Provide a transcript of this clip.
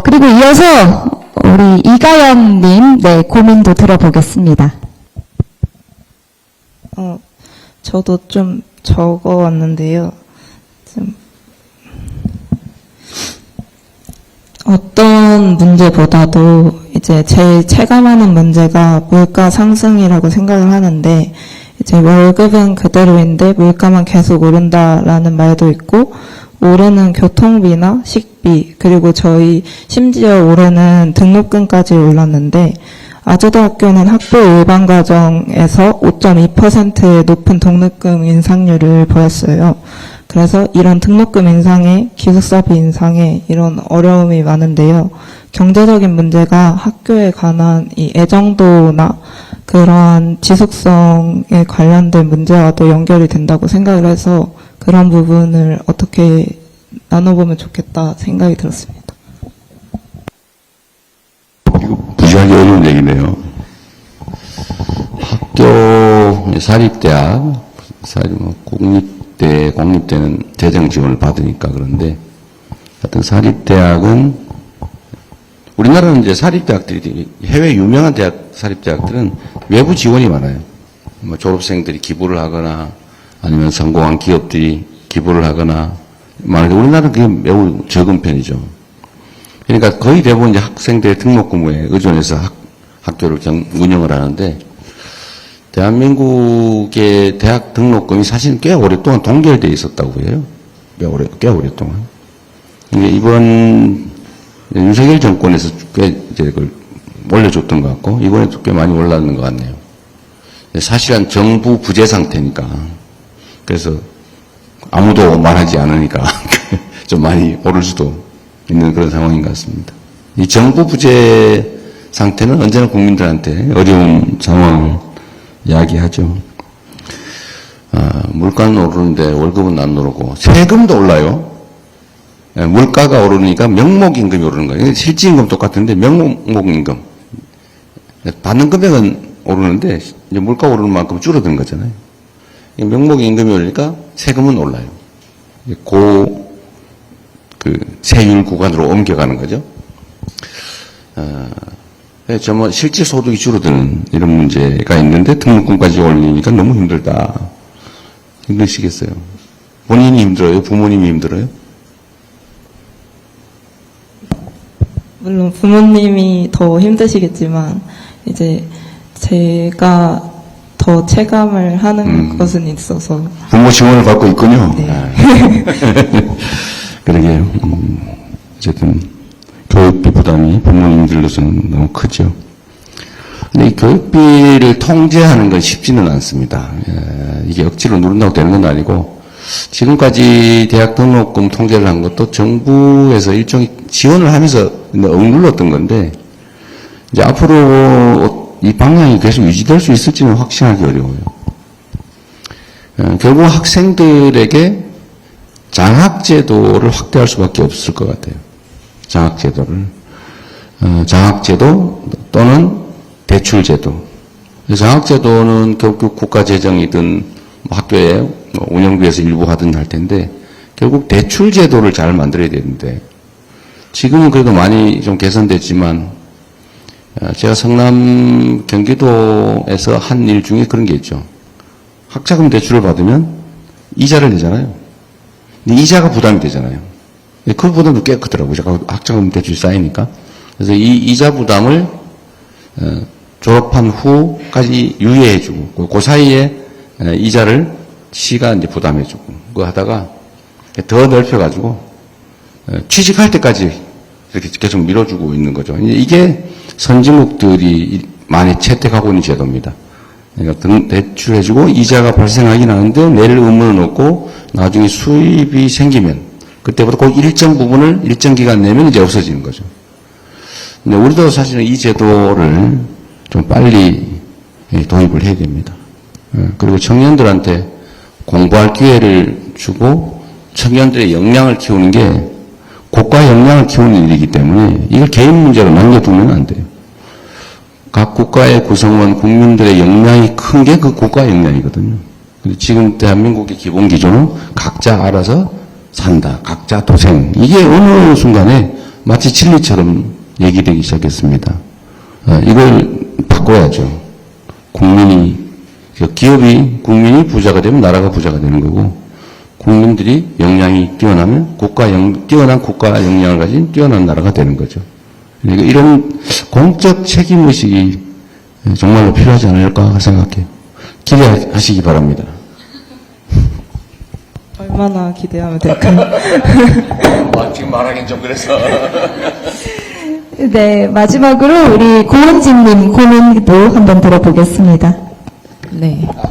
그리고 이어서 우리 이가연님, 네, 고민도 들어보겠습니다. 저도 좀 적어왔는데요. 어떤 문제보다도 이제 제일 체감하는 문제가 물가 상승이라고 생각을 하는데, 이제 월급은 그대로인데 물가만 계속 오른다라는 말도 있고, 올해는 교통비나 식비, 그리고 저희 심지어 올해는 등록금까지 올랐는데, 아주대학교는 학부 일반 과정에서 5.2%의 높은 등록금 인상률을 보였어요. 그래서 이런 등록금 인상에 기숙사비 인상에 이런 어려움이 많은데요. 경제적인 문제가 학교에 관한 이 애정도나 그러한 지속성에 관련된 문제와도 연결이 된다고 생각을 해서 그런 부분을 어떻게 나눠보면 좋겠다 생각이 들었습니다. 이거 무지하게 어려운 얘기네요. 학교, 사립대학, 공립대는 재정 지원을 받으니까 그런데, 하여튼 사립대학은, 우리나라는 이제 사립대학들이, 해외 유명한 사립대학들은 외부 지원이 많아요. 뭐 졸업생들이 기부를 하거나, 아니면 성공한 기업들이 기부를 하거나, 많은데 우리나라는 그게 매우 적은 편이죠. 그러니까 거의 대부분 이제 학생들의 등록금에 의존해서 학교를 운영을 하는데, 대한민국의 대학 등록금이 사실은 꽤 오랫동안 동결되어 있었다고 해요. 꽤 오랫동안. 이게 이번 윤석열 정권에서 꽤 이제 그걸 올려줬던 것 같고, 이번에도 꽤 많이 올랐는 것 같네요. 사실은 정부 부재 상태니까. 그래서 아무도 말하지 않으니까 좀 많이 오를 수도 있는 그런 상황인 것 같습니다. 이 정부 부재 상태는 언제나 국민들한테 어려운 상황을 이야기하죠. 물가는 오르는데 월급은 안 오르고 세금도 올라요. 물가가 오르니까 명목임금이 오르는 거예요. 실질임금 똑같은데 명목임금 받는 금액은 오르는데 이제 물가 오르는 만큼 줄어드는 거잖아요. 명목임금이 오르니까 세금은 올라요. 세율 구간으로 옮겨가는 거죠. 정말 실질 소득이 줄어드는 이런 문제가 있는데 등록금까지 올리니까 너무 힘들다. 힘드시겠어요? 본인이 힘들어요? 부모님이 힘들어요? 물론 부모님이 더 힘드시겠지만 이제 제가 더 체감을 하는 것은 있어서 부모 지원을 받고 있군요. 네. 그러게요. 어쨌든 교육비 부담이 부모님들로서는 너무 크죠. 근데 이 교육비를 통제하는 건 쉽지는 않습니다. 이게 억지로 누른다고 되는 건 아니고, 지금까지 대학 등록금 통제를 한 것도 정부에서 일종의 지원을 하면서 억눌렀던 건데, 이제 앞으로 이 방향이 계속 유지될 수 있을지는 확신하기 어려워요. 결국 학생들에게 장학제도를 확대할 수밖에 없을 것 같아요. 장학제도를. 장학제도 또는 대출제도. 장학제도는 결국 국가재정이든 학교에 운영비에서 일부 하든 할 텐데, 결국 대출제도를 잘 만들어야 되는데, 지금은 그래도 많이 좀 개선됐지만, 제가 성남 경기도에서 한 일 중에 그런 게 있죠. 학자금 대출을 받으면 이자를 내잖아요. 근데 이자가 부담이 되잖아요. 그 부담도 꽤 크더라고요. 학자금 대출이 쌓이니까. 그래서 이 이자 부담을 졸업한 후까지 유예해주고, 그 사이에 이자를 시가 이제 부담해주고, 그거 하다가 더 넓혀가지고 취직할 때까지 이렇게 계속 밀어주고 있는 거죠. 이게 선진국들이 많이 채택하고 있는 제도입니다. 그러니까 대출해주고 이자가 발생하긴 하는데 내릴 의무는 없고 나중에 수입이 생기면 그때부터 그 일정 부분을 일정 기간 내면 이제 없어지는 거죠. 근데 우리도 사실은 이 제도를 좀 빨리 도입을 해야 됩니다. 그리고 청년들한테 공부할 기회를 주고 청년들의 역량을 키우는 게 국가 역량을 키우는 일이기 때문에 이걸 개인 문제로 남겨두면 안 돼요. 각 국가의 구성원 국민들의 역량이 큰 게 그 국가 역량이거든요. 근데 지금 대한민국의 기본 기조는 각자 알아서 산다. 각자 도생. 이게 어느 순간에 마치 진리처럼 얘기되기 시작했습니다. 이걸 바꿔야죠. 기업이, 국민이 부자가 되면 나라가 부자가 되는 거고, 국민들이 역량이 뛰어나면 뛰어난 국가 역량을 가진 뛰어난 나라가 되는 거죠. 그러니까 이런 공적 책임의식이 정말로 필요하지 않을까 생각해요. 기대하시기 바랍니다. 얼마나 기대하면 될까요? 지금 말하긴 좀 그래서. 네, 마지막으로 우리 고은진님 고민도 한번 들어보겠습니다. 네.